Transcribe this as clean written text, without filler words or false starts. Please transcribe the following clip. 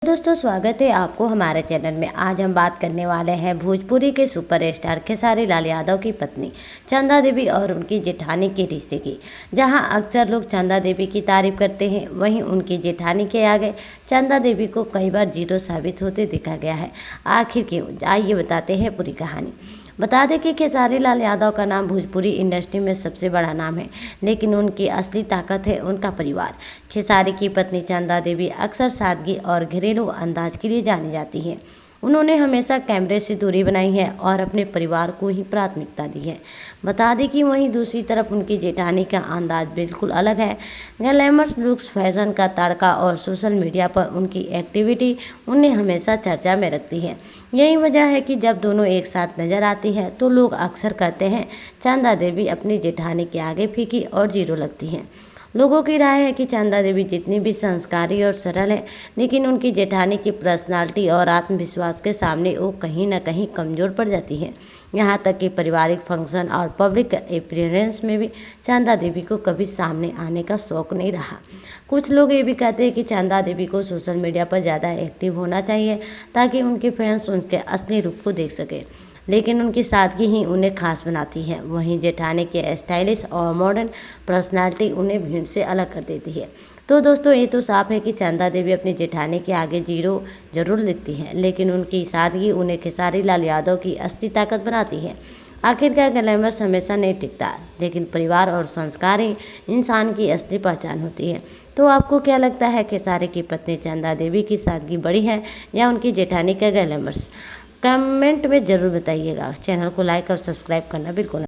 दोस्तों स्वागत है आपको हमारे चैनल में। आज हम बात करने वाले हैं भोजपुरी के सुपरस्टार खेसारी लाल यादव की पत्नी चंदा देवी और उनकी जेठानी के रिश्ते की। जहां अक्सर लोग चंदा देवी की तारीफ करते हैं, वहीं उनकी जेठानी के आगे चंदा देवी को कई बार जीरो साबित होते देखा गया है। आखिर क्यों, आइए बताते हैं पूरी कहानी। बता दें कि खेसारी लाल यादव का नाम भोजपुरी इंडस्ट्री में सबसे बड़ा नाम है, लेकिन उनकी असली ताकत है उनका परिवार। खेसारी की पत्नी चंदा देवी अक्सर सादगी और घरेलू अंदाज के लिए जानी जाती है। उन्होंने हमेशा कैमरे से दूरी बनाई है और अपने परिवार को ही प्राथमिकता दी है। बता दें कि वहीं दूसरी तरफ उनकी जेठानी का अंदाज बिल्कुल अलग है। ग्लैमरस लुक्स, फैशन का तड़का और सोशल मीडिया पर उनकी एक्टिविटी उन्हें हमेशा चर्चा में रखती है। यही वजह है कि जब दोनों एक साथ नजर आती हैं तो लोग अक्सर कहते हैं चंदा देवी अपनी जेठानी के आगे फीकी और जीरो लगती हैं। लोगों की राय है कि चंदा देवी जितनी भी संस्कारी और सरल है, लेकिन उनकी जेठानी की पर्सनालिटी और आत्मविश्वास के सामने वो कहीं ना कहीं कमज़ोर पड़ जाती है। यहाँ तक कि पारिवारिक फंक्शन और पब्लिक अपीयरेंस में भी चंदा देवी को कभी सामने आने का शौक नहीं रहा। कुछ लोग ये भी कहते हैं कि चंदा देवी को सोशल मीडिया पर ज़्यादा एक्टिव होना चाहिए ताकि उनके फैंस उनके असली रूप को देख सकें, लेकिन उनकी सादगी ही उन्हें खास बनाती है। वहीं जेठानी के स्टाइलिश और मॉडर्न पर्सनालिटी उन्हें भीड़ से अलग कर देती है। तो दोस्तों ये तो साफ है कि चंदा देवी अपनी जेठानी के आगे जीरो जरूर लिखती हैं, लेकिन उनकी सादगी उन्हें खेसारी लाल यादव की असली ताकत बनाती है। आखिरकार ग्लैमर हमेशा नहीं टिकता, लेकिन परिवार और संस्कार ही इंसान की असली पहचान होती है। तो आपको क्या लगता है, खेसारी की पत्नी चंदा देवी की सादगी बड़ी है या उनकी जेठानी का ग्लैमर? कमेंट में ज़रूर बताइएगा। चैनल को लाइक और सब्सक्राइब करना बिल्कुल